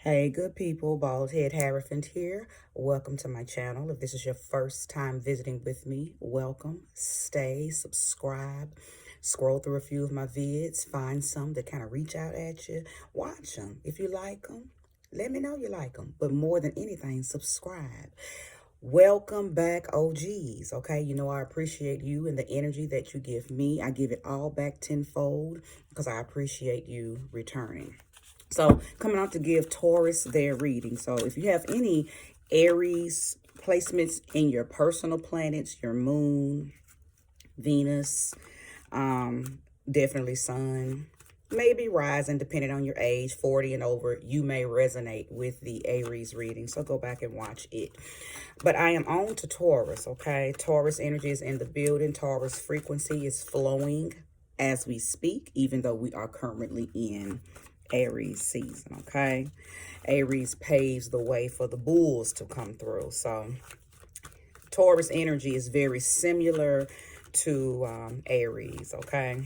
Hey, good people, Bald Head Hierophant here. Welcome to my channel. If this is your first time visiting with me, welcome. Stay, subscribe, scroll through a few of my vids, find some that kind of reach out at you. Watch them. If you like them, let me know you like them. But more than anything, subscribe. Welcome back, OGs. Okay, you know I appreciate you and the energy that you give me. I give it all back tenfold because I appreciate you returning. So coming out to give Taurus their reading. So if you have any Aries placements in your personal planets, your moon, Venus, definitely sun, maybe rising, depending on your age, 40 and over, you may resonate with the Aries reading. So go back and watch it. But I am on to Taurus, okay? Taurus energy is in the building. Taurus frequency is flowing as we speak, even though we are currently in Aries season, okay? Aries paves the way for the bulls to come through. So Taurus energy is very similar to Aries, okay?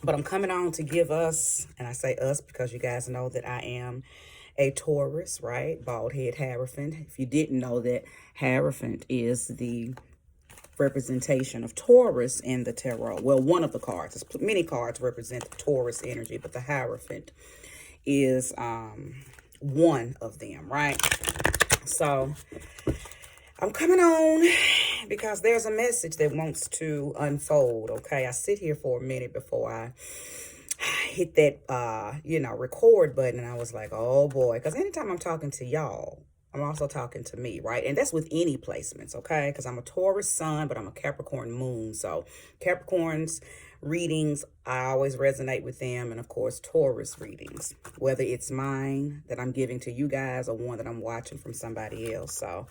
But I'm coming on to give us, and I say us because you guys know that I am a Taurus, right? Bald head Hierophant. If you didn't know that, Hierophant is the representation of Taurus in the tarot. Well, one of the cards. Many cards represent the Taurus energy, but the Hierophant is one of them, right? So I'm coming on because there's a message that wants to unfold, okay? I sit here for a minute before I hit that, record button, and I was like, oh boy, because anytime I'm talking to y'all, I'm also talking to me, right? And that's with any placements, okay? Because I'm a Taurus sun, but I'm a Capricorn moon. So Capricorn's readings, I always resonate with them. And of course, Taurus readings, whether it's mine that I'm giving to you guys or one that I'm watching from somebody else. So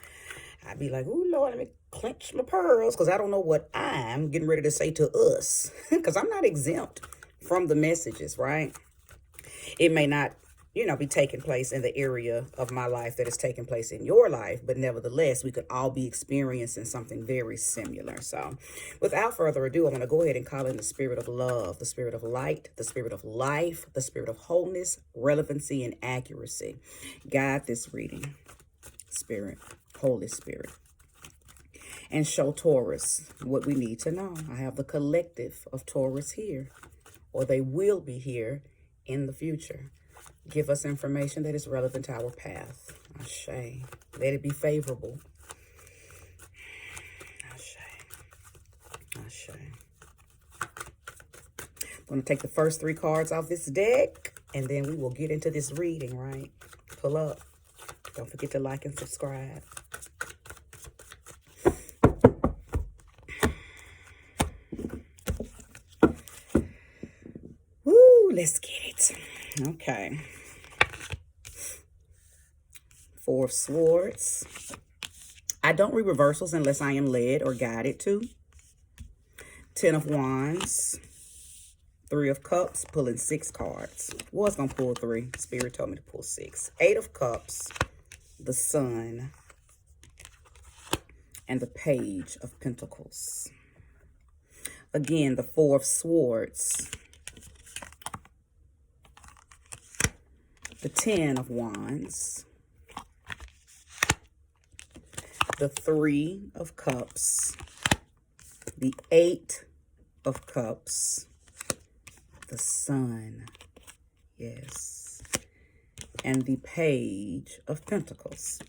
I'd be like, oh, Lord, let me clench my pearls because I don't know what I'm getting ready to say to us because I'm not exempt from the messages, right? It may not be taking place in the area of my life that is taking place in your life, but nevertheless, we could all be experiencing something very similar. So without further ado, I want to go ahead and call in the spirit of love, the spirit of light, the spirit of life, the spirit of wholeness, relevancy, and accuracy. Guide this reading, Spirit, Holy Spirit, and show Taurus what we need to know. I have the collective of Taurus here, or they will be here in the future. Give us information that is relevant to our path. Ashe. Let it be favorable. Ashe. Ashe. I'm going to take the first three cards off this deck, and then we will get into this reading, right? Pull up. Don't forget to like and subscribe. Woo, let's get it. Okay. Four of Swords. I don't read reversals unless I am led or guided to. Ten of Wands. Three of Cups, pulling 6 cards. Was going to pull 3. Spirit told me to pull 6. Eight of Cups, the Sun, and the Page of Pentacles. Again, the Four of Swords. The Ten of Wands. The Three of Cups. The Eight of Cups. The Sun, yes, and the Page of Pentacles.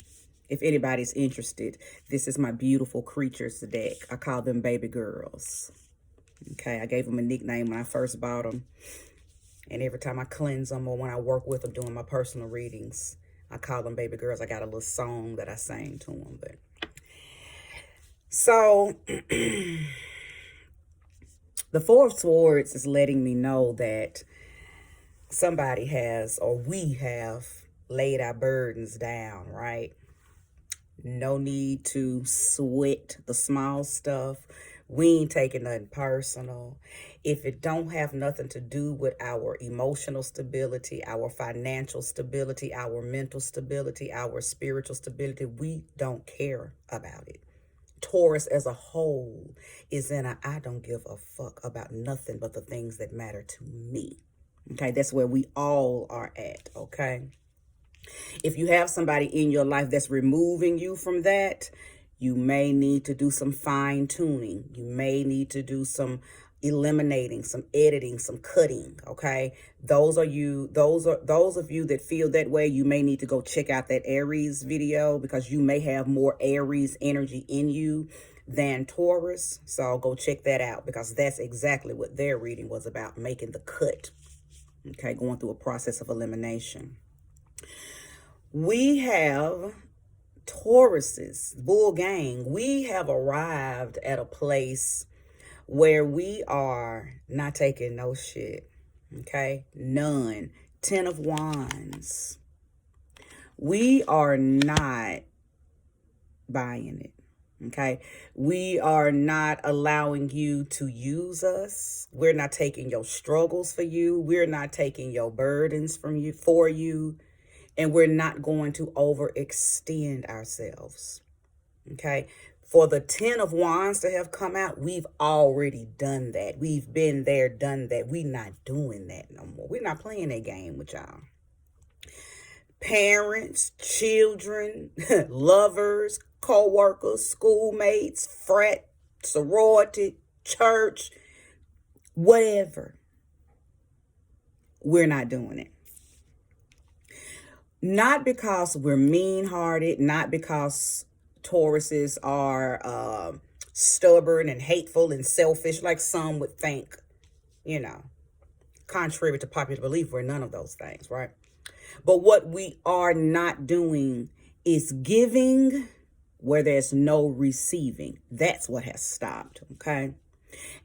If anybody's interested, this is my beautiful creatures deck. I call them baby girls. Okay, I gave them a nickname when I first bought them. And every time I cleanse them or when I work with them doing my personal readings, I call them baby girls. I got a little song that I sang to them. But so the Four of Swords is letting me know that somebody has, or we have, laid our burdens down, right? No need to sweat the small stuff. We ain't taking nothing personal. If it don't have nothing to do with our emotional stability, our financial stability, our mental stability, our spiritual stability, we don't care about it. Taurus as a whole is in a I don't give a fuck about nothing but the things that matter to me. Okay, that's where we all are at, okay? If you have somebody in your life that's removing you from that, you may need to do some fine tuning. You may need to do some eliminating, some editing, some cutting. Okay. Those of you that feel that way, you may need to go check out that Aries video, because you may have more Aries energy in you than Taurus. So go check that out, because that's exactly what their reading was about, making the cut. Okay. Going through a process of elimination. We have Tauruses, bull gang. We have arrived at a place where we are not taking no shit. Okay? None. 10 of Wands. We are not buying it. Okay? We are not allowing you to use us. We're not taking your struggles for you. We're not taking your burdens from you for you. And we're not going to overextend ourselves. Okay? For the 10 of Wands to have come out, we've already done that. We've been there, done that. We're not doing that no more. We're not playing that game with y'all. Parents, children, lovers, co-workers, schoolmates, frat, sorority, church, whatever. We're not doing it. Not because we're mean-hearted, not because Tauruses are stubborn and hateful and selfish, like some would think, you know, contrary to popular belief, we're none of those things, right? But what we are not doing is giving where there's no receiving. That's what has stopped, okay?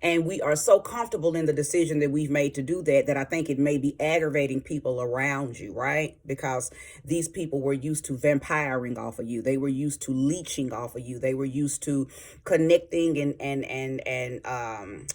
And we are so comfortable in the decision that we've made to do that, that I think it may be aggravating people around you, right? Because these people were used to vampiring off of you. They were used to leeching off of you. They were used to connecting and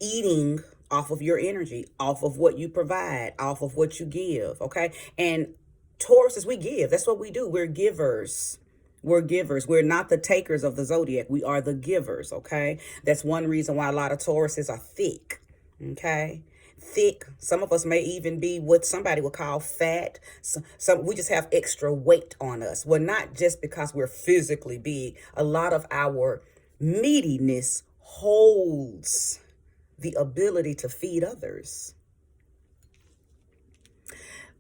eating off of your energy, off of what you provide, off of what you give, okay? And Tauruses, we give. That's what we do. We're givers. We're givers. We're not the takers of the zodiac. We are the givers, okay? That's one reason why a lot of Tauruses are thick, okay? Thick. Some of us may even be what somebody would call fat. Some we just have extra weight on us. Well, not just because we're physically big. A lot of our meatiness holds the ability to feed others.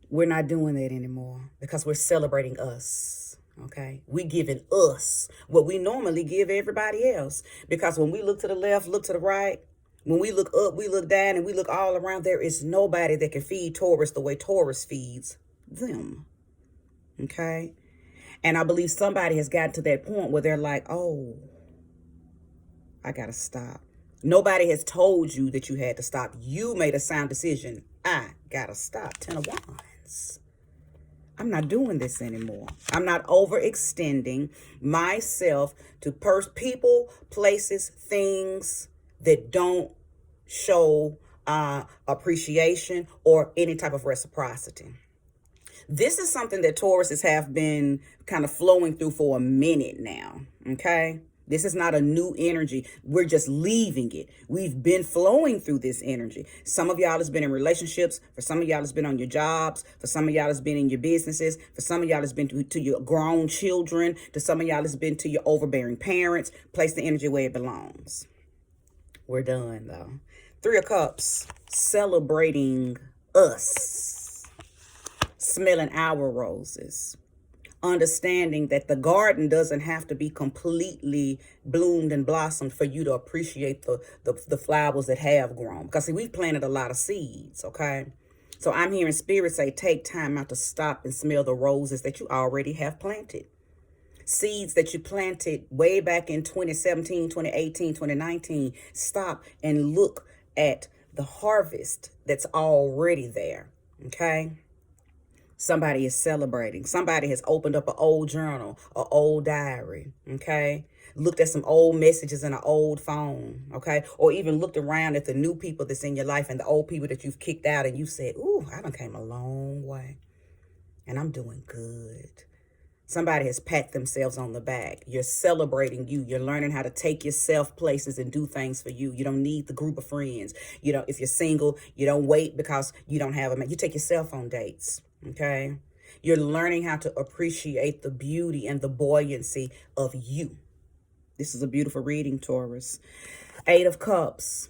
We're not doing that anymore because we're celebrating us. Okay, we giving us what we normally give everybody else. Because when we look to the left, look to the right, when we look up, we look down, and we look all around, there is nobody that can feed Taurus the way Taurus feeds them. Okay, and I believe somebody has gotten to that point where they're like, oh, I gotta stop. Nobody has told you that you had to stop. You made a sound decision. I gotta stop. 10 of Wands. I'm not doing this anymore. I'm not overextending myself to people, places, things that don't show appreciation or any type of reciprocity. This is something that Tauruses have been kind of flowing through for a minute now, okay? This is not a new energy. We're just leaving it. We've been flowing through this energy. Some of y'all has been in relationships. For some of y'all has been on your jobs. For some of y'all has been in your businesses. For some of y'all has been to your grown children. To some of y'all has been to your overbearing parents. Place the energy where it belongs. We're done, though. 3 of Cups. Celebrating us. Smelling our roses. Understanding that the garden doesn't have to be completely bloomed and blossomed for you to appreciate the flowers that have grown. Because see, we've planted a lot of seeds, okay? So I'm hearing Spirit say, take time out to stop and smell the roses that you already have planted. Seeds that you planted way back in 2017, 2018, 2019. Stop and look at the harvest that's already there, okay? Somebody is celebrating. Somebody has opened up an old journal, an old diary, okay? Looked at some old messages in an old phone, okay? Or even looked around at the new people that's in your life and the old people that you've kicked out, and you said, ooh, I done came a long way and I'm doing good. Somebody has patted themselves on the back. You're celebrating you. You're learning how to take yourself places and do things for you. You don't need the group of friends. You know, if you're single, you don't wait because you don't have a man. You take yourself on dates, okay? You're learning how to appreciate the beauty and the buoyancy of you. This is a beautiful reading, Taurus. 8 of Cups.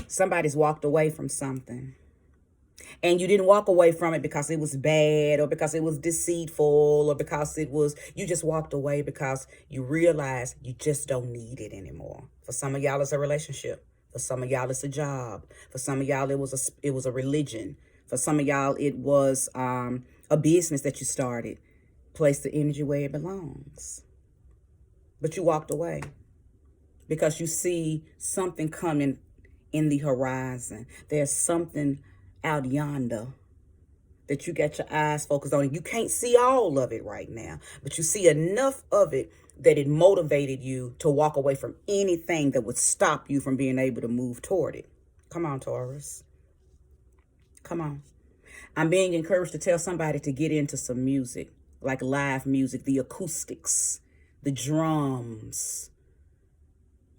Somebody's walked away from something. And you didn't walk away from it because it was bad or because it was deceitful or because it was, you just walked away because you realized you just don't need it anymore. For some of y'all, it's a relationship. For some of y'all, it's a job. For some of y'all, it was a religion. For some of y'all, it was a business that you started. Place the energy where it belongs. But you walked away because you see something coming in the horizon. There's something out yonder that you got your eyes focused on. You can't see all of it right now, but you see enough of it that it motivated you to walk away from anything that would stop you from being able to move toward it. Come on, Taurus. Come on. I'm being encouraged to tell somebody to get into some music, like live music, the acoustics, the drums,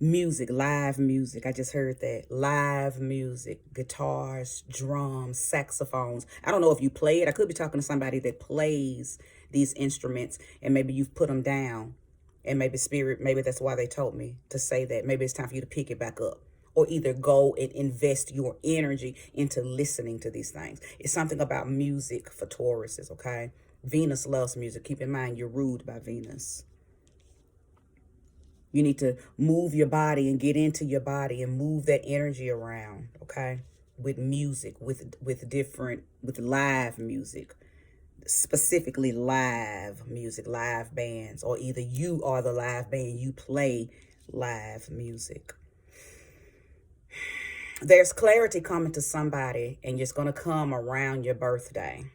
music, live music. I just heard that. Live music, guitars, drums, saxophones. I don't know if you play it. I could be talking to somebody that plays these instruments and maybe you've put them down. And maybe spirit, maybe that's why they told me to say that. Maybe it's time for you to pick it back up. Or either go and invest your energy into listening to these things. It's something about music for Tauruses, okay? Venus loves music. Keep in mind, you're ruled by Venus. You need to move your body and get into your body and move that energy around, okay? With music, with live music, specifically live music, live bands, or either you are the live band, you play live music. There's clarity coming to somebody, and it's going to come around your birthday.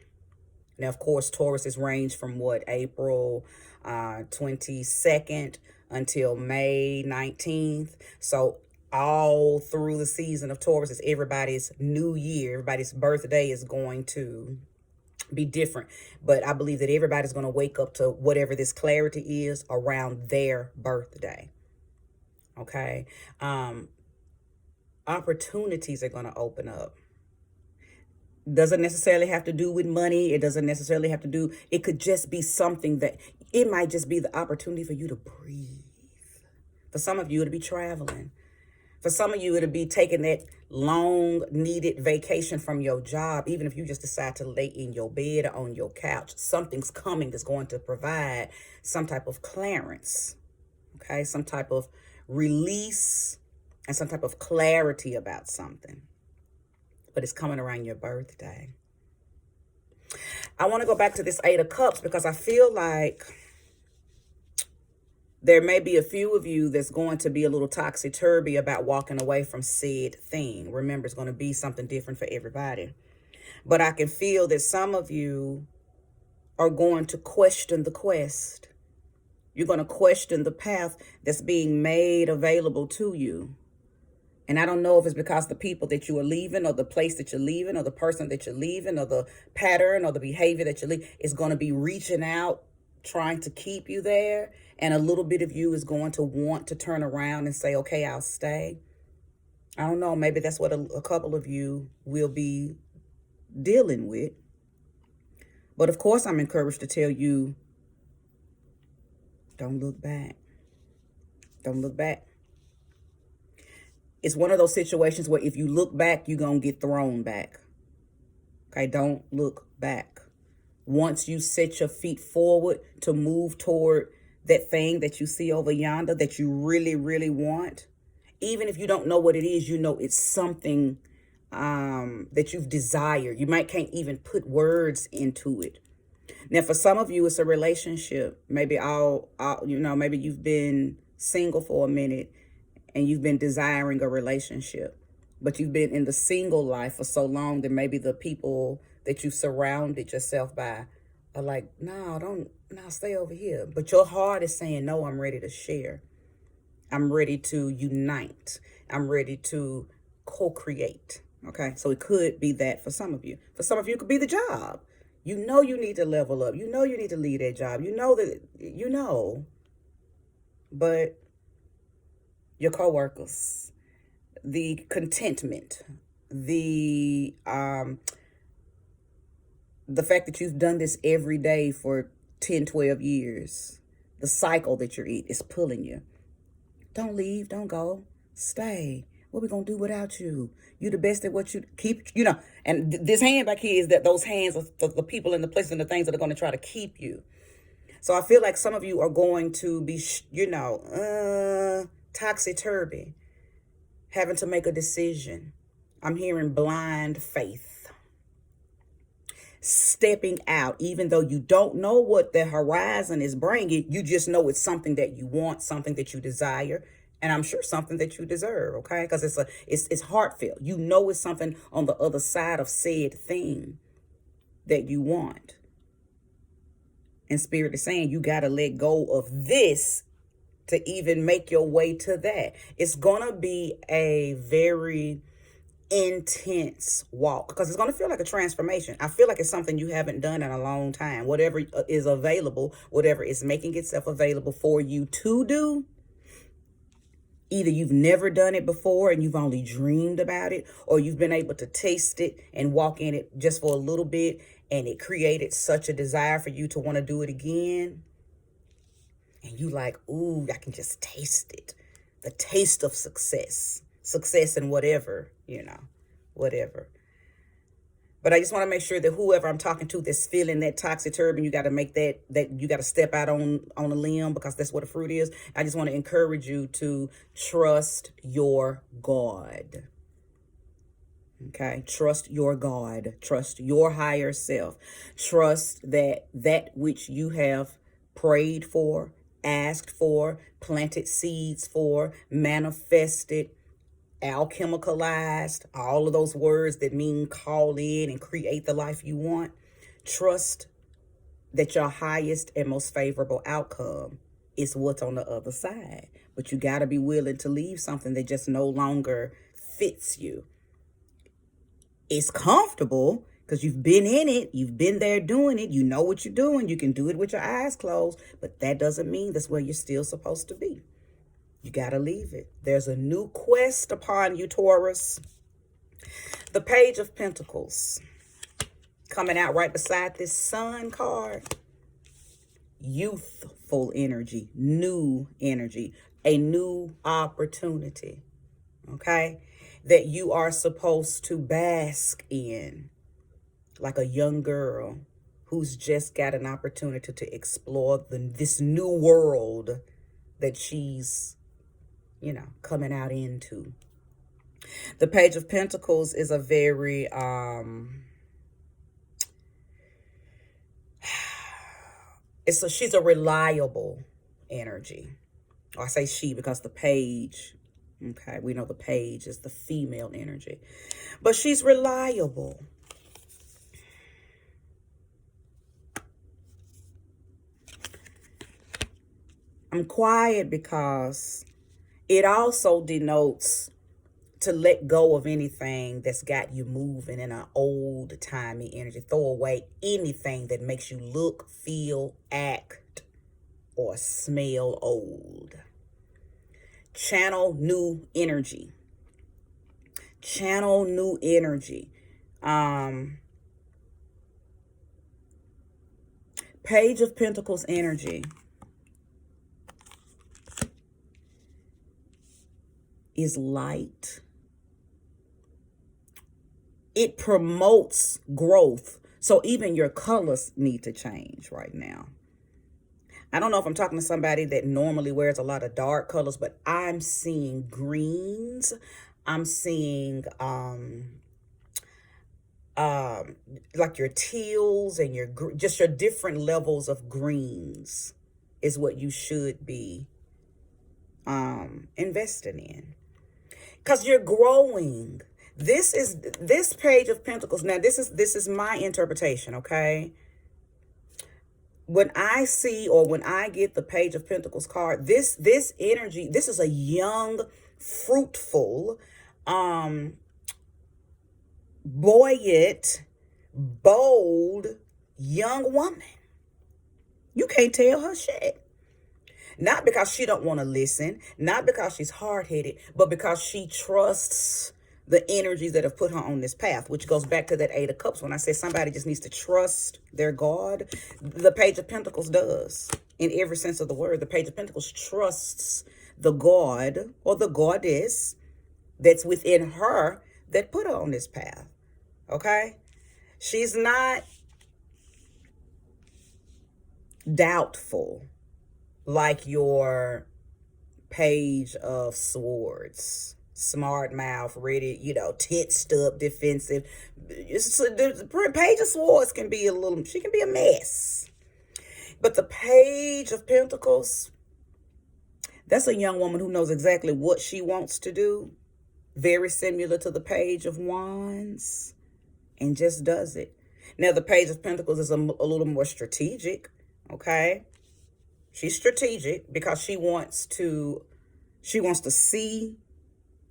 Now, of course, Tauruses range from April 22nd until May 19th. So all through the season of Tauruses, everybody's new year, everybody's birthday is going to be different. But I believe that everybody's going to wake up to whatever this clarity is around their birthday. Okay. Opportunities are going to open up. Doesn't necessarily have to do with money. It doesn't necessarily have to do, it could just be something that, it might just be the opportunity for you to breathe. For some of you, it'll be traveling. For some of you, it'll be taking that long needed vacation from your job. Even if you just decide to lay in your bed or on your couch, something's coming that's going to provide some type of clearance. Okay, some type of release and some type of clarity about something. But it's coming around your birthday. I want to go back to this 8 of Cups because I feel like there may be a few of you that's going to be a little topsy-turvy about walking away from said thing. Remember, it's going to be something different for everybody. But I can feel that some of you are going to question the quest. You're going to question the path that's being made available to you. And I don't know if it's because the people that you are leaving or the place that you're leaving or the person that you're leaving or the pattern or the behavior that you're leaving is going to be reaching out, trying to keep you there. And a little bit of you is going to want to turn around and say, okay, I'll stay. I don't know. Maybe that's what a couple of you will be dealing with. But of course, I'm encouraged to tell you, don't look back. Don't look back. It's one of those situations where if you look back, you're going to get thrown back. Okay, don't look back. Once you set your feet forward to move toward that thing that you see over yonder that you really, really want, even if you don't know what it is, you know it's something that you've desired. You might can't even put words into it. Now, for some of you, it's a relationship. Maybe maybe you've been single for a minute and you've been desiring a relationship, but you've been in the single life for so long that maybe the people that you've surrounded yourself by are like, no, stay over here. But your heart is saying, no, I'm ready to share. I'm ready to unite. I'm ready to co-create. Okay, so it could be that for some of you. For some of you, it could be the job. You know you need to level up. You know you need to leave that job. You know that, you know. But your coworkers, the contentment, the fact that you've done this every day for 10, 12 years, the cycle that you're in is pulling you. Don't leave, don't go, stay. What we gonna do without you? You the best at what you keep, you know. And this hand back here is that those hands are the people and the places and the things that are going to try to keep you. So I feel like some of you are going to be, you know, topsy-turvy, having to make a decision. I'm hearing blind faith. Stepping out, even though you don't know what the horizon is bringing, you just know it's something that you want, something that you desire, and I'm sure something that you deserve, okay? Because it's heartfelt. You know it's something on the other side of said thing that you want. And Spirit is saying you got to let go of this to even make your way to that. It's going to be a very intense walk because it's going to feel like a transformation. I feel like it's something you haven't done in a long time. Whatever is available, whatever is making itself available for you to do, either you've never done it before and you've only dreamed about it, or you've been able to taste it and walk in it just for a little bit, and it created such a desire for you to want to do it again. And you like, ooh, I can just taste it. The taste of success. Success in whatever, you know, whatever. But I just want to make sure that whoever I'm talking to that's feeling that topsy-turvy, you got to make that you got to step out on a limb, because that's what a fruit is. I just want to encourage you to trust your God. Okay, trust your God. Trust your higher self. Trust that which you have prayed for, asked for, planted seeds for, manifested, alchemicalized, all of those words that mean call in and create the life you want. Trust that your highest and most favorable outcome is what's on the other side. But you got to be willing to leave something that just no longer fits you. It's comfortable because you've been in it. You've been there doing it. You know what you're doing. You can do it with your eyes closed. But that doesn't mean that's where you're still supposed to be. You got to leave it. There's a new quest upon you, Taurus. The Page of Pentacles coming out right beside this Sun card. Youthful energy, new energy, a new opportunity, okay, that you are supposed to bask in, like a young girl who's just got an opportunity to explore this new world that she's, you know, coming out into. The Page of Pentacles is a very she's a reliable energy. I say she because the page, okay, we know the page is the female energy, but she's reliable. I'm quiet because it also denotes to let go of anything that's got you moving in an old-timey energy. Throw away anything that makes you look, feel, act, or smell old. Channel new energy. Channel new energy. Page of Pentacles energy is light. It promotes growth. So even your colors need to change right now. I don't know if I'm talking to somebody that normally wears a lot of dark colors, but I'm seeing greens. I'm seeing like your teals and your just your different levels of greens is what you should be investing in, because you're growing. This Page of Pentacles. Now, this is my interpretation, okay? When I see, or when I get the Page of Pentacles card, this energy, this is a young, fruitful, buoyant, bold young woman. You can't tell her shit. Not because she don't want to listen, not because she's hard-headed, but because she trusts the energies that have put her on this path, which goes back to that Eight of Cups. When I said somebody just needs to trust their God, the Page of Pentacles does. In every sense of the word, the Page of Pentacles trusts the God or the goddess that's within her that put her on this path. Okay? She's not doubtful like your Page of Swords. Smart mouth, ready, tensed up, defensive. The Page of Swords can be she can be a mess. But the Page of Pentacles, that's a young woman who knows exactly what she wants to do. Very similar to the Page of Wands. And just does it. Now, the Page of Pentacles is a little more strategic. Okay? She's strategic because she wants to see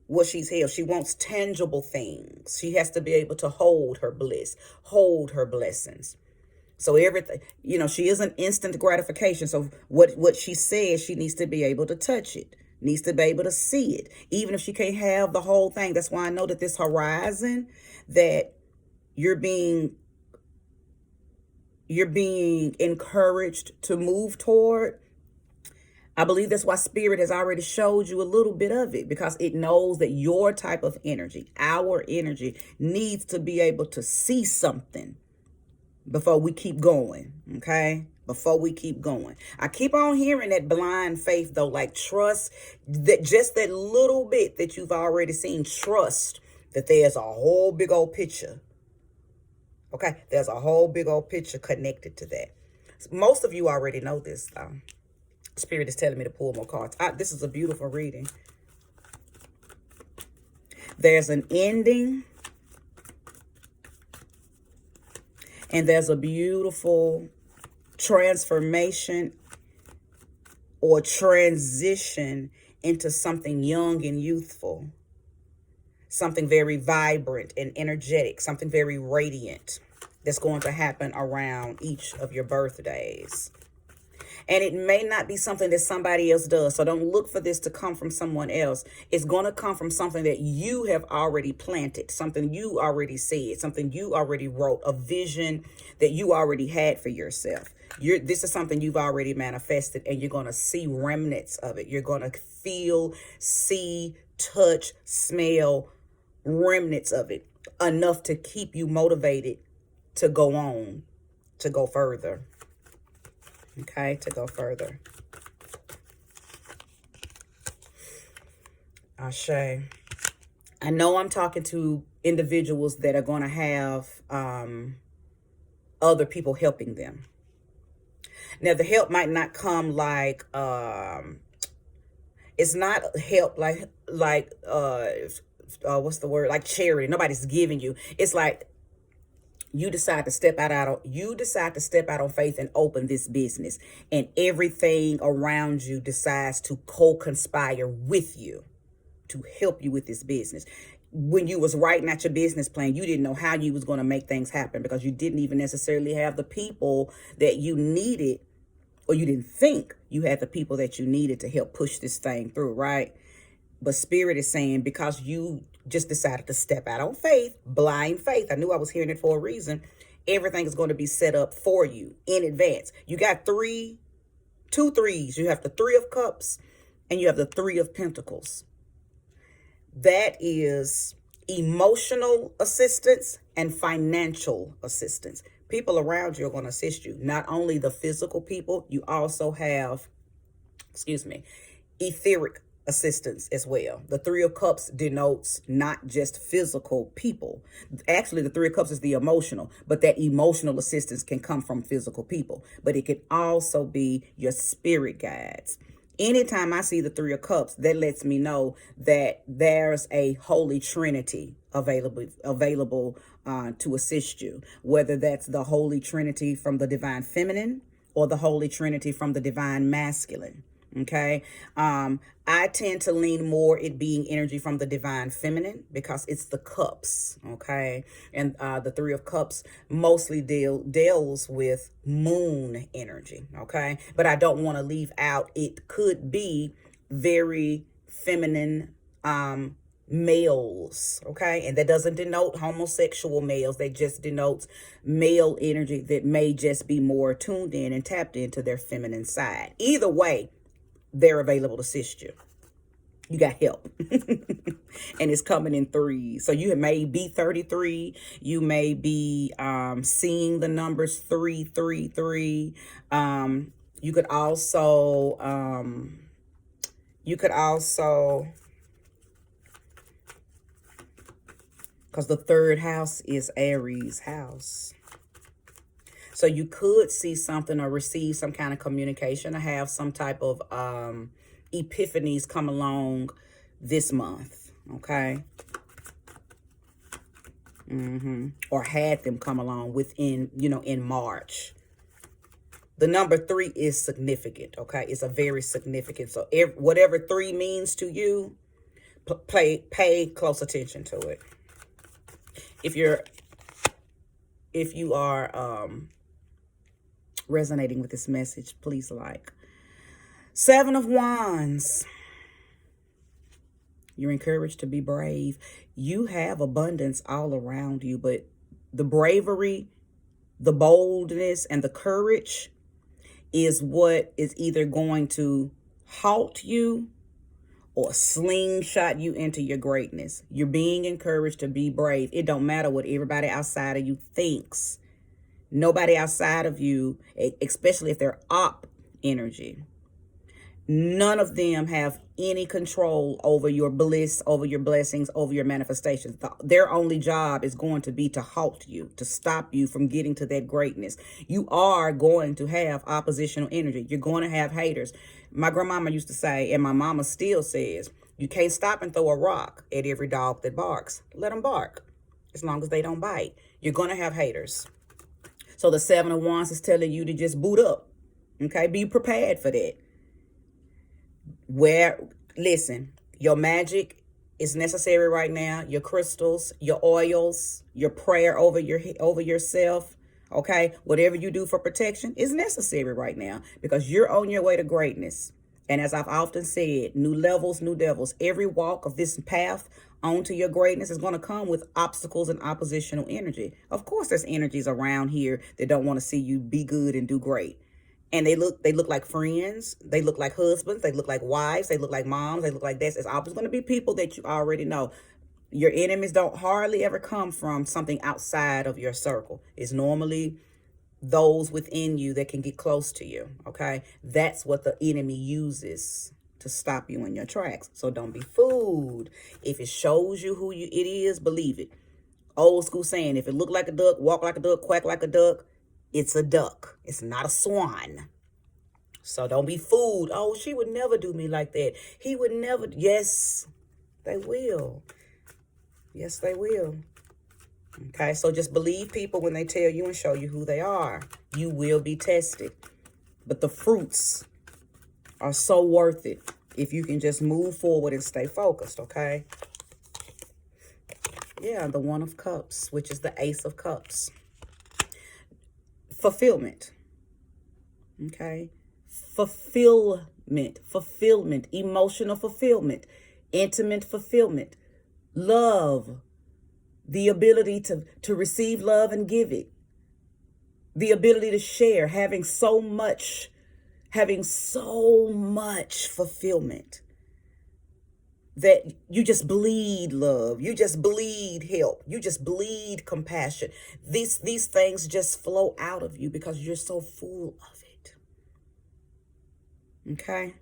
what she's held. She wants tangible things. She has to be able to hold her bliss, hold her blessings. So everything, she is an instant gratification. So what she says, she needs to be able to touch it, needs to be able to see it, even if she can't have the whole thing. That's why I know that this horizon that you're being encouraged to move toward, I believe that's why Spirit has already showed you a little bit of it, because it knows that your type of energy, our energy, needs to be able to see something before we keep going, okay? Before we keep going. I keep on hearing that blind faith, though, like trust, that just that little bit that you've already seen, trust that there's a whole big old picture. Okay, there's a whole big old picture connected to that. Most of you already know this, though. Spirit is telling me to pull more cards. This is a beautiful reading. There's an ending. And there's a beautiful transformation or transition into something young and youthful. Something very vibrant and energetic. Something very radiant that's going to happen around each of your birthdays. And it may not be something that somebody else does. So don't look for this to come from someone else. It's going to come from something that you have already planted, something you already said, something you already wrote, a vision that you already had for yourself. This is something you've already manifested, and you're going to see remnants of it. You're going to feel, see, touch, smell remnants of it, enough to keep you motivated to go on, to go further. Okay, to go further. Ashe. I know I'm talking to individuals that are going to have other people helping them. Now, the help might not come like, it's not help like what's the word? Like charity. Nobody's giving you. It's like, you decide to step out on faith and open this business, and everything around you decides to co-conspire with you to help you with this business. When you was writing out your business plan, you didn't know how you was going to make things happen, because you didn't even necessarily have the people that you needed, or you didn't think you had the people that you needed to help push this thing through, right? But Spirit is saying, because you just decided to step out on faith, blind faith. I knew I was hearing it for a reason. Everything is going to be set up for you in advance. You got two threes. You have the Three of Cups and you have the Three of Pentacles. That is emotional assistance and financial assistance. People around you are going to assist you. Not only the physical people, you also have, etheric assistance as well. The Three of Cups denotes not just physical people. Actually, the Three of Cups is the emotional, but that emotional assistance can come from physical people. But it can also be your spirit guides. Anytime I see the Three of Cups, that lets me know that there's a Holy Trinity available to assist you, whether that's the Holy Trinity from the Divine Feminine or the Holy Trinity from the Divine Masculine. Okay. I tend to lean more it being energy from the divine feminine because it's the cups. Okay. And the three of cups mostly deals with moon energy. Okay. But I don't want to leave out, it could be very feminine males. Okay. And that doesn't denote homosexual males. That just denotes male energy that may just be more tuned in and tapped into their feminine side. Either way, they're available to assist you. You got help. And it's coming in threes. So you may be 33. You may be seeing the numbers 333. You could also because the third house is Aries house. So you could see something or receive some kind of communication or have some type of epiphanies come along this month, okay? Or had them come along within, in March. The number 3 is significant, okay? It's a very significant. So whatever 3 means to you, pay close attention to it. If you are resonating with this message, please like. 7 of Wands. You're encouraged to be brave. You have abundance all around you, but the bravery, the boldness, and the courage is what is either going to halt you or slingshot you into your greatness. You're being encouraged to be brave. It don't matter what everybody outside of you thinks. Nobody outside of you, especially if they're op energy, none of them have any control over your bliss, over your blessings, over your manifestations. Their only job is going to be to halt you, to stop you from getting to that greatness. You are going to have oppositional energy. You're going to have haters. My grandmama used to say, and my mama still says, you can't stop and throw a rock at every dog that barks. Let them bark as long as they don't bite. You're going to have haters. So the 7 of Wands is telling you to just boot up. Okay, be prepared for that. Listen, your magic is necessary right now. Your crystals, your oils, your prayer over yourself. Okay, whatever you do for protection is necessary right now because you're on your way to greatness. And as I've often said, new levels, new devils. Every walk of this path onto your greatness is going to come with obstacles and oppositional energy. Of course, there's energies around here that don't want to see you be good and do great. And they look like friends. They look like husbands. They look like wives. They look like moms. They look like dads. It's always going to be people that you already know. Your enemies don't hardly ever come from something outside of your circle. It's normally those within you that can get close to you, okay? That's what the enemy uses to stop you in your tracks. So don't be fooled. If it shows you who it is, believe it. Old school saying, if it look like a duck, walk like a duck, quack like a duck, it's a duck. It's not a swan. So don't be fooled. Oh, she would never do me like that. He would never. Yes, they will. Yes, they will. Okay, so just believe people when they tell you and show you who they are. You will be tested. But the fruits are so worth it if you can just move forward and stay focused, okay? Yeah, the 1 of Cups, which is the Ace of Cups. Fulfillment. Okay? Fulfillment, emotional fulfillment, intimate fulfillment, love, the ability to receive love and give it, the ability to share, having so much fulfillment that you just bleed love, you just bleed help, you just bleed compassion. These things just flow out of you because you're so full of it. Okay?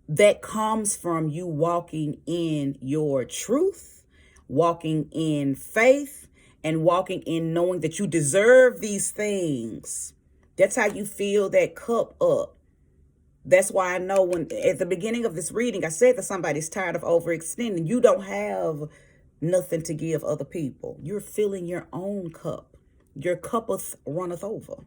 That comes from you walking in your truth, walking in faith, and walking in knowing that you deserve these things. That's how you fill that cup up. That's why I know when at the beginning of this reading, I said that somebody's tired of overextending. You don't have nothing to give other people. You're filling your own cup. Your cup runneth over.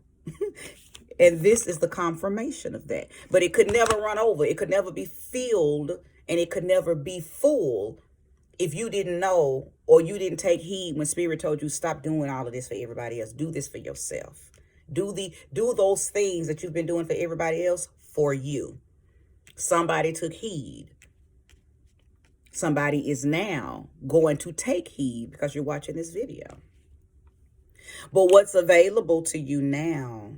And this is the confirmation of that. But it could never run over. It could never be filled, and it could never be full if you didn't know or you didn't take heed when Spirit told you stop doing all of this for everybody else. Do this for yourself. Do those things that you've been doing for everybody else for you. Somebody took heed. Somebody is now going to take heed because you're watching this video. But what's available to you now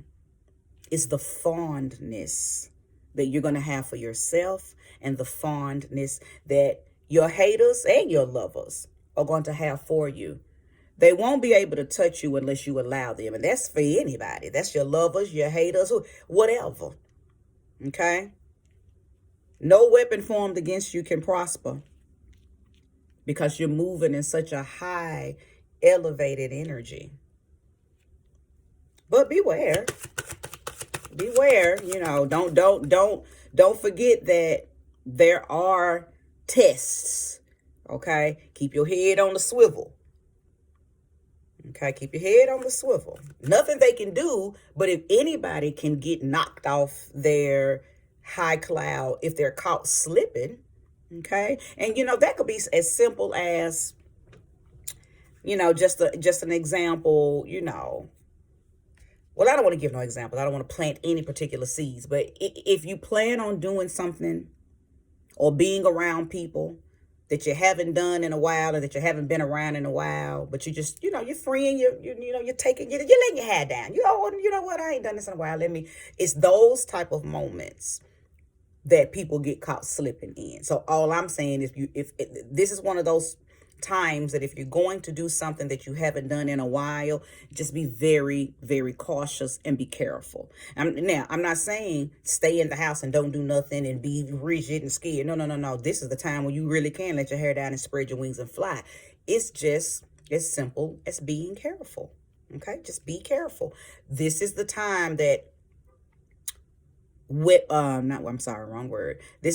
is the fondness that you're going to have for yourself, and the fondness that your haters and your lovers are going to have for you. They won't be able to touch you unless you allow them. And that's for anybody. That's your lovers, your haters, whatever. Okay? No weapon formed against you can prosper because you're moving in such a high, elevated energy. But beware. Beware, don't forget that there are tests. Okay? Keep your head on the swivel. Okay, keep your head on the swivel. Nothing they can do, but if anybody can get knocked off their high cloud if they're caught slipping, okay? And, that could be as simple as, just an example, Well, I don't want to give no example. I don't want to plant any particular seeds. But if you plan on doing something or being around people that you haven't done in a while, or that you haven't been around in a while, but you just, you're free and you're taking, you're letting your hair down. You know what? I ain't done this in a while. It's those type of moments that people get caught slipping in. So all I'm saying is if this is one of those times that if you're going to do something that you haven't done in a while, just be very, very cautious and be careful. Now, I'm not saying stay in the house and don't do nothing and be rigid and scared. No. This is the time when you really can let your hair down and spread your wings and fly. It's just as simple as being careful. Okay, just be careful. This is the time that This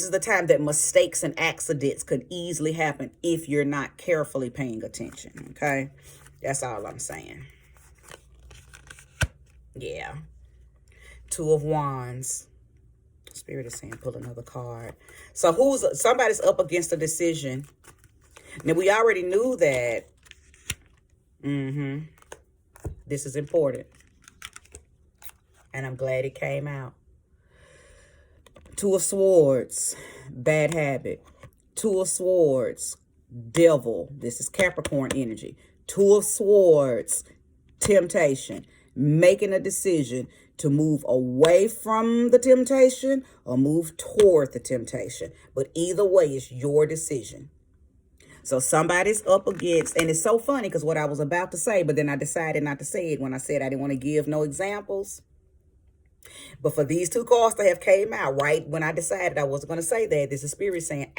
is the time that mistakes and accidents could easily happen if you're not carefully paying attention. Okay, that's all I'm saying. Yeah. Two of Wands. Spirit is saying pull another card. So somebody's up against a decision. Now we already knew that. This is important, and I'm glad it came out. Two of Swords, bad habit. Two of Swords, devil. This is Capricorn energy. Two of Swords, temptation. Making a decision to move away from the temptation or move toward the temptation. But either way, it's your decision. So somebody's up against, and it's so funny because what I was about to say, but then I decided not to say it when I said I didn't want to give no examples. But for these two cards to have came out right when I decided I wasn't going to say that, this is Spirit saying,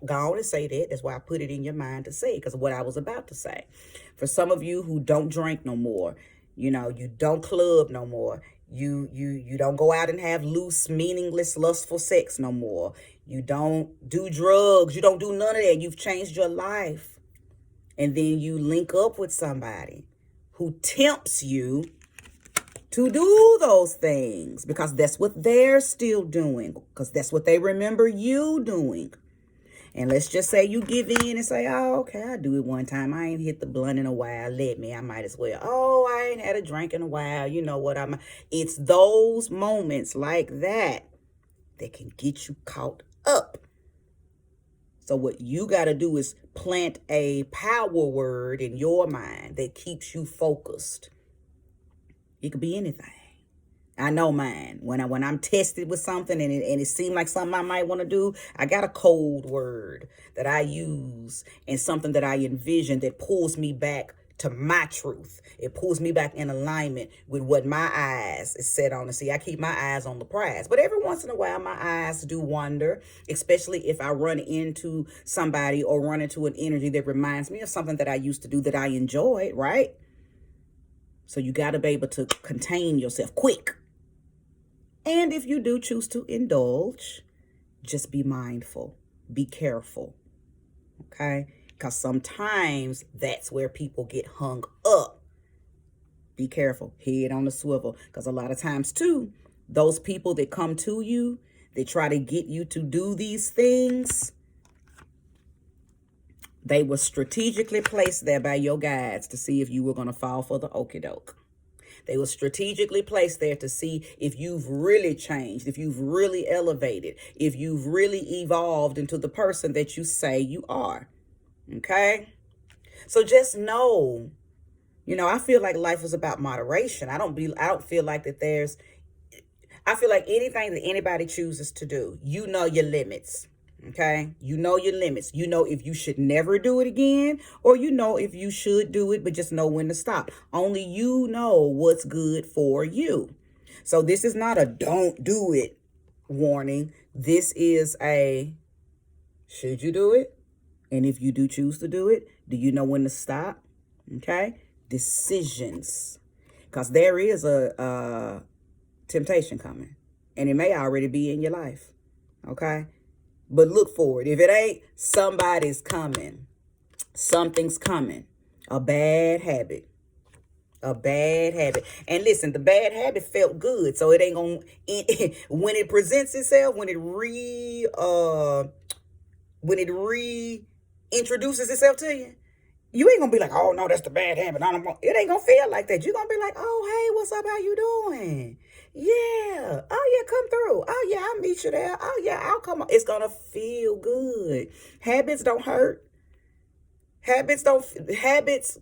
go on and say that. That's why I put it in your mind to say, because of what I was about to say. For some of you who don't drink no more, you don't club no more. You don't go out and have loose, meaningless, lustful sex no more. You don't do drugs. You don't do none of that. You've changed your life. And then you link up with somebody who tempts you to do those things because that's what they're still doing, because that's what they remember you doing. And let's just say you give in and say, oh, okay, I'll do it one time. I ain't hit the blunt in a while. I might as well. Oh, I ain't had a drink in a while. You know what? It's those moments like that can get you caught up. So what you got to do is plant a power word in your mind that keeps you focused. It could be anything. I know mine. When I'm tested with something and it seemed like something I might want to do, I got a code word that I use and something that I envision that pulls me back to my truth. It pulls me back in alignment with what my eyes is set on. And see, I keep my eyes on the prize. But every once in a while, my eyes do wander, especially if I run into somebody or run into an energy that reminds me of something that I used to do that I enjoyed, right? So you got to be able to contain yourself quick. And if you do choose to indulge, just be mindful, be careful, okay? Because sometimes that's where people get hung up. Be careful, head on the swivel. Because a lot of times too, Those people that come to you, they try to get you to do these things, they were strategically placed there by your guides to see if you were going to fall for the okie doke. They were strategically placed there to see if you've really changed, if you've really elevated, if you've really evolved into the person that you say you are. Okay? So just know, I feel like life is about moderation. I don't feel like that I feel like anything that anybody chooses to do, you know your limits. Okay? You know your limits. You know if you should never do it again, or you know if you should do it, but just know when to stop. Only you know what's good for you. So this is not a don't do it warning. This is a should you do it? And if you do choose to do it, do you know when to stop? Okay? Decisions. Because there is a temptation coming. And it may already be in your life. Okay? But look for it. If it ain't, somebody's coming. Something's coming. A bad habit. A bad habit. And listen, the bad habit felt good. So it ain't going to, when it presents itself, when it reintroduces itself to you, you ain't going to be like, oh, no, that's the bad habit. It ain't going to feel like that. You're going to be like, oh, hey, what's up? How you doing? Yeah. Oh, yeah, come through. Oh, yeah, I'll meet you there. Oh, yeah, I'll come. It's going to feel good. Habits don't hurt. Habits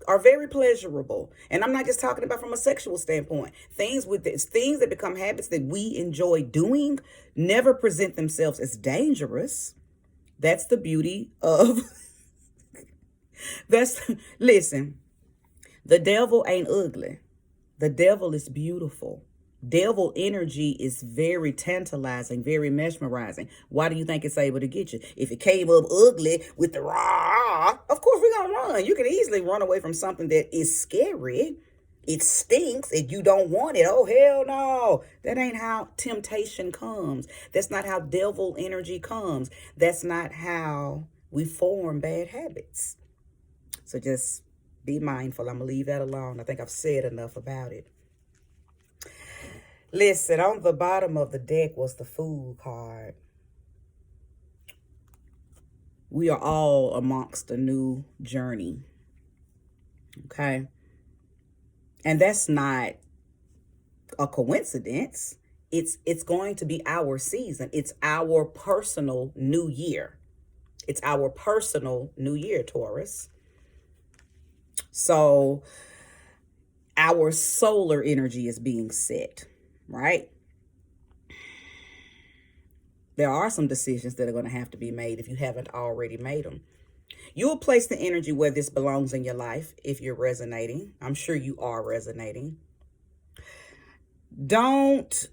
are very pleasurable. And I'm not just talking about from a sexual standpoint. Things that become habits that we enjoy doing never present themselves as dangerous. That's the beauty of listen, the devil ain't ugly. The devil is beautiful. Devil energy is very tantalizing, very mesmerizing. Why do you think it's able to get you? If it came up ugly with the rah, of course we're going to run. You can easily run away from something that is scary. It stinks and you don't want it. Oh, hell no. That ain't how temptation comes. That's not how devil energy comes. That's not how we form bad habits. So just be mindful. I'm going to leave that alone. I think I've said enough about it. Listen, on the bottom of the deck was the Fool card. We are all amongst a new journey. Okay? And that's not a coincidence. It's going to be our season. It's our personal new year. It's our personal new year, Taurus. So our solar energy is being set, right? There are some decisions that are going to have to be made if you haven't already made them. You will place the energy where this belongs in your life if you're resonating. I'm sure you are resonating. Don't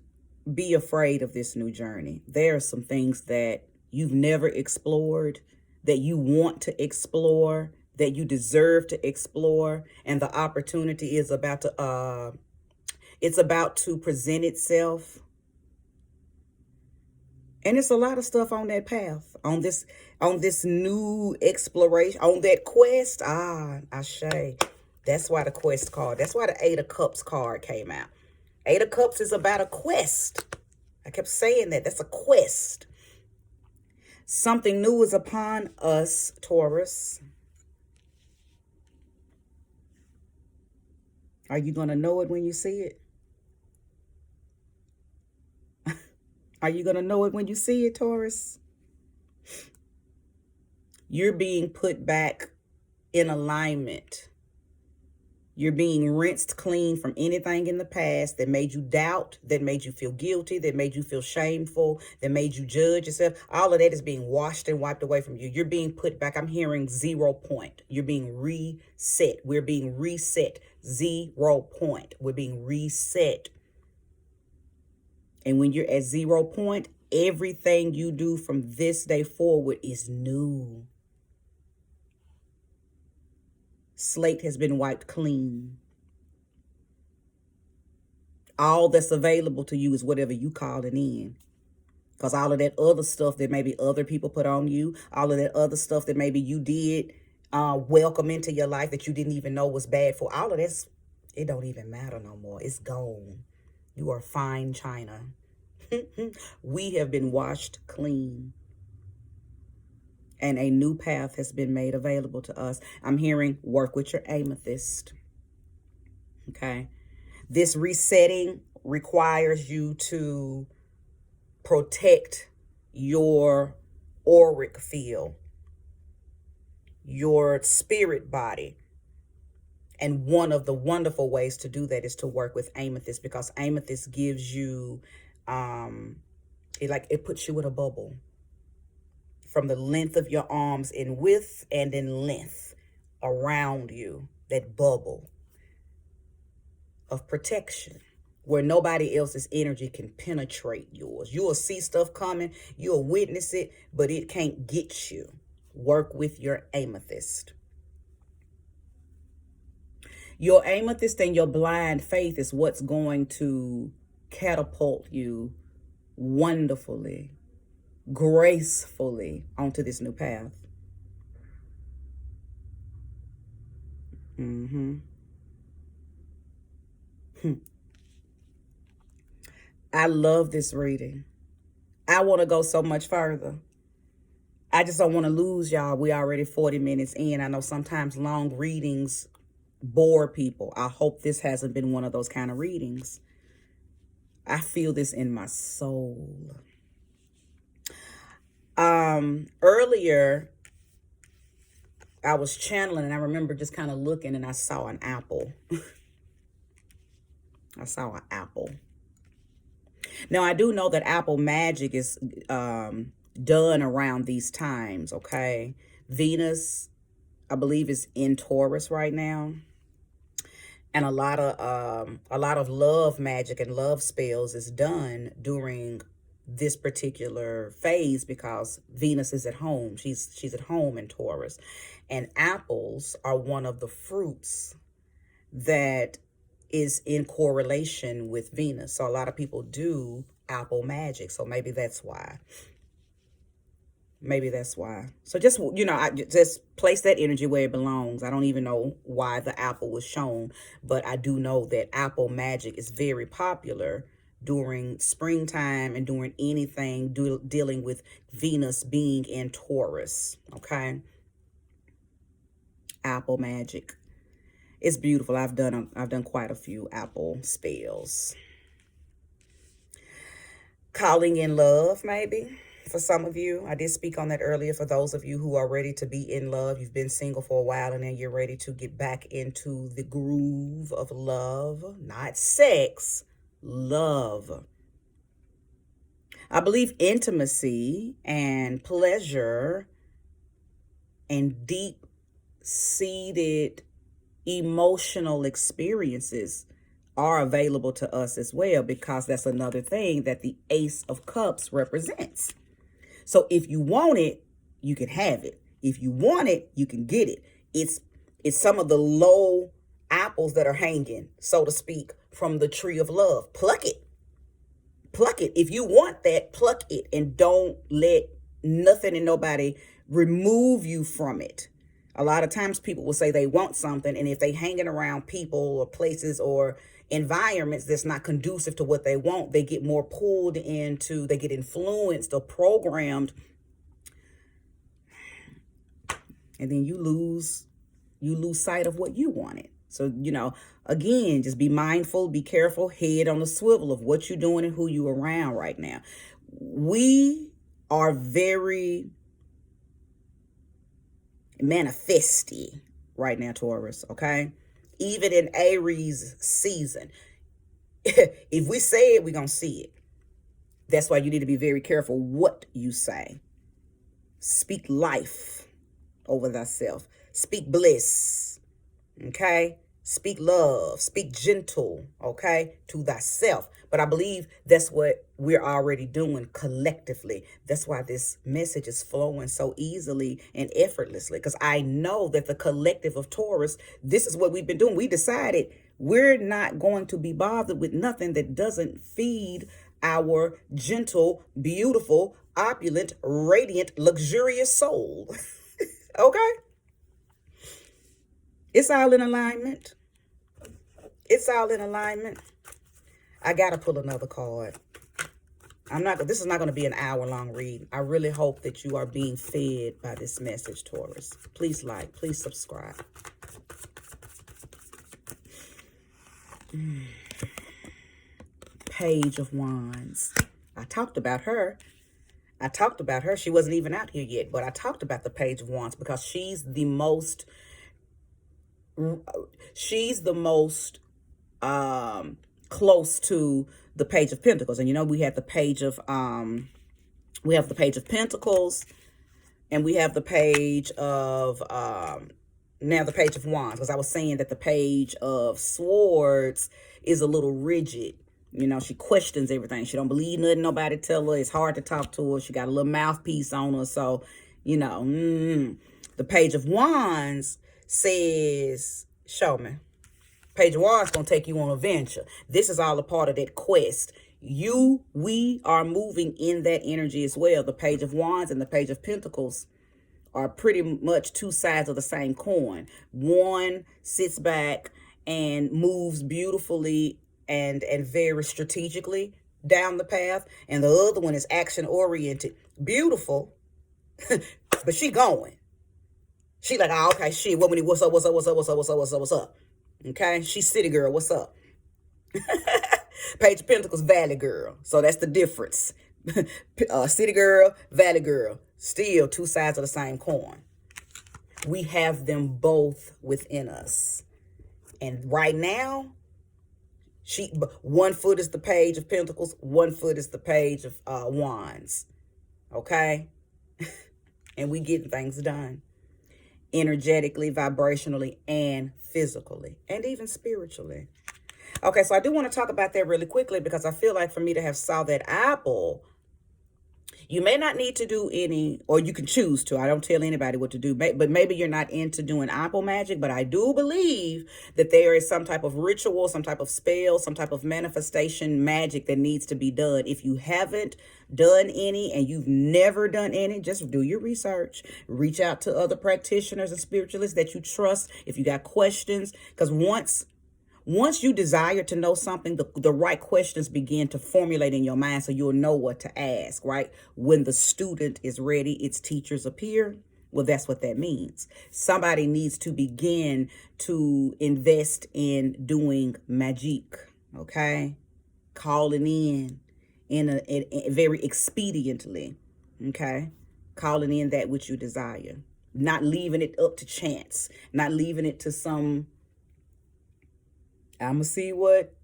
be afraid of this new journey. There are some things that you've never explored, that you want to explore, that you deserve to explore, and the opportunity is about to present itself. And it's a lot of stuff on that path, on this new exploration, on that quest. Ashe. That's why the quest card. That's why the 8 of Cups card came out. 8 of Cups is about a quest. I kept saying that. That's a quest. Something new is upon us, Taurus. Are you going to know it when you see it? Are you going to know it when you see it, Taurus? You're being put back in alignment. You're being rinsed clean from anything in the past that made you doubt, that made you feel guilty, that made you feel shameful, that made you judge yourself. All of that is being washed and wiped away from you. You're being put back. I'm hearing 0 point. You're being reset. We're being reset. 0 point. We're being reset. And when you're at 0 point, everything you do from this day forward is new. Slate has been wiped clean. All that's available to you is whatever you call it in. Because all of that other stuff that maybe other people put on you, all of that other stuff that maybe you did welcome into your life that you didn't even know was bad for, all of this, it don't even matter no more. It's gone. You are fine china. We have been washed clean, and a new path has been made available to us. I'm hearing work with your amethyst. Okay. This resetting requires you to protect your auric field, your spirit body. And one of the wonderful ways to do that is to work with amethyst, because amethyst gives you, it puts you in a bubble from the length of your arms in width and in length around you, that bubble of protection where nobody else's energy can penetrate yours. You will see stuff coming, you'll witness it, but it can't get you. Work with your amethyst. Your amethyst and your blind faith is what's going to catapult you wonderfully, gracefully onto this new path. I love this reading. I want to go so much further. I just don't want to lose y'all. We already 40 minutes in. I know sometimes long readings bore people. I hope this hasn't been one of those kind of readings. I feel this in my soul. Earlier, I was channeling and I remember just kind of looking and I saw an apple. I saw an apple. Now, I do know that apple magic is done around these times, okay? Venus, I believe, is in Taurus right now. And a lot of love magic and love spells is done during this particular phase because Venus is at home. She's at home in Taurus. And apples are one of the fruits that is in correlation with Venus. So a lot of people do apple magic. So maybe that's why. Maybe that's why. So just, I just place that energy where it belongs. I don't even know why the apple was shown, but I do know that apple magic is very popular during springtime and during anything dealing with Venus being in Taurus. Okay. Apple magic. It's beautiful. I've done quite a few apple spells. Calling in love, maybe. For some of you, I did speak on that earlier. For those of you who are ready to be in love, you've been single for a while and then you're ready to get back into the groove of love, not sex, love. I believe intimacy and pleasure and deep-seated emotional experiences are available to us as well, because that's another thing that the Ace of Cups represents. So if you want it, you can have it. If you want it, you can get it. It's some of the low apples that are hanging, so to speak, from the tree of love. Pluck it. Pluck it. If you want that, pluck it, and don't let nothing and nobody remove you from it. A lot of times people will say they want something, and if they hanging around people or places or environments that's not conducive to what they want, they get more pulled into, they get influenced or programmed, and then you lose sight of what you wanted. So, again, just be mindful, be careful, head on the swivel of what you're doing and who you around right now. We are very manifesty right now, Taurus, okay? Even in Aries season. If we say it, we're going to see it. That's why you need to be very careful what you say. Speak life over thyself. Speak bliss, okay? Speak love, speak gentle, okay, to thyself. But I believe that's what we're already doing collectively. That's why this message is flowing so easily and effortlessly, because I know that the collective of Taurus, this is what we've been doing. We decided we're not going to be bothered with nothing that doesn't feed our gentle, beautiful, opulent, radiant, luxurious soul. Okay? It's all in alignment. It's all in alignment. I got to pull another card. This is not going to be an hour-long read. I really hope that you are being fed by this message, Taurus. Please like, please subscribe. Page of Wands. I talked about her. She wasn't even out here yet, but I talked about the Page of Wands because she's the most close to the Page of Pentacles. And you know, we have the Page of Pentacles, and we have the Page of now the Page of Wands, because I was saying that the Page of Swords is a little rigid. You know, she questions everything. She don't believe nothing nobody tell her. It's hard to talk to her. She got a little mouthpiece on her. So, you know, the Page of Wands says, show me. Page of Wands going to take you on a venture. This is all a part of that quest. We are moving in that energy as well. The Page of Wands and the Page of Pentacles are pretty much two sides of the same coin. One sits back and moves beautifully and very strategically down the path, and the other one is action oriented. Beautiful, but she going. She like, oh, okay, shit. What's up? Okay, she's city girl. What's up? Page of Pentacles, valley girl. So that's the difference. City girl, valley girl. Still two sides of the same coin. We have them both within us, and right now, one foot is the Page of Pentacles, one foot is the Page of Wands. Okay? And we getting things done. Energetically, vibrationally, and physically. And even spiritually. Okay, so I do want to talk about that really quickly, because I feel like for me to have saw that apple, you may not need to do any, or you can choose to. I don't tell anybody what to do, but maybe you're not into doing apple magic. But I do believe that there is some type of ritual, some type of spell, some type of manifestation magic that needs to be done. If you haven't done any and you've never done any, just do your research. Reach out to other practitioners and spiritualists that you trust if you got questions. Because once you desire to know something, the right questions begin to formulate in your mind, so you'll know what to ask, right? When the student is ready, its teachers appear. Well, that's what that means. Somebody needs to begin to invest in doing magic, okay? Calling in a very expediently, okay? Calling in that which you desire. Not leaving it up to chance. Not leaving it to some... I'm going to see what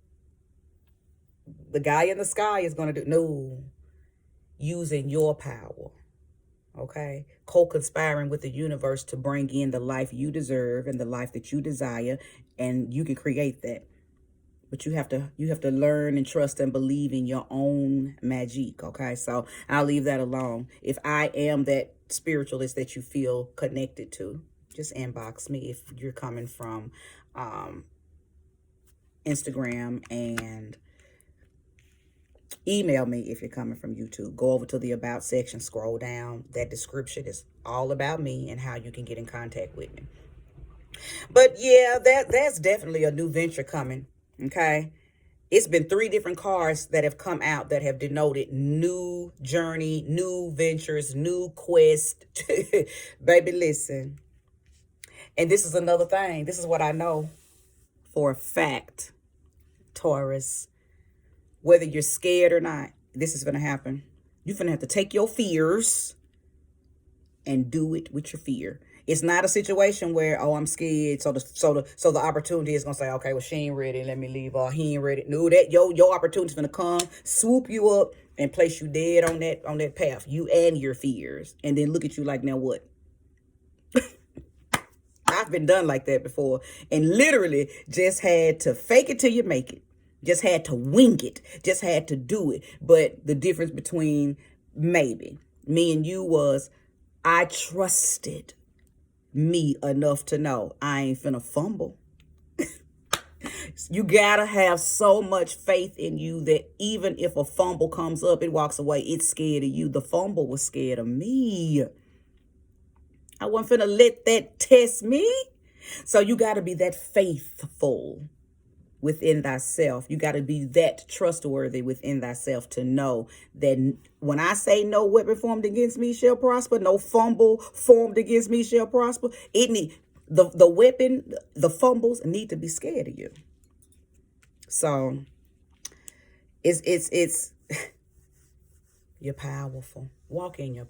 the guy in the sky is going to do. No. Using your power. Okay? Co-conspiring with the universe to bring in the life you deserve and the life that you desire. And you can create that. But you have to learn and trust and believe in your own magic. Okay? So I'll leave that alone. If I am that spiritualist that you feel connected to, just inbox me if you're coming from... Instagram, and email me if you're coming from YouTube. Go over to the About section, scroll down. That description is all about me and how you can get in contact with me. But yeah, that's definitely a new venture coming, okay? It's been 3 different cards that have come out that have denoted new journey, new ventures, new quest. Baby, listen. And this is another thing. This is what I know for a fact. Taurus, whether you're scared or not, this is going to happen. You're going to have to take your fears and do it with your fear. It's not a situation where, oh, I'm scared, so the opportunity is going to say, okay, well, she ain't ready, let me leave, or he ain't ready. No, that your opportunity is going to come, swoop you up, and place you dead on that path, you and your fears, and then look at you like, now what? I've been done like that before, and literally just had to fake it till you make it. Just had to wing it. Just had to do it. But the difference between maybe me and you was I trusted me enough to know I ain't finna fumble. You gotta have so much faith in you that even if a fumble comes up, it walks away, it's scared of you. The fumble was scared of me. I wasn't finna let that test me. So you got to be that faithful. within thyself. You got to be that trustworthy within thyself to know that when I say no weapon formed against me shall prosper, no fumble formed against me shall prosper, it need the weapon, the fumbles need to be scared of you. So it's you're powerful. Walk in your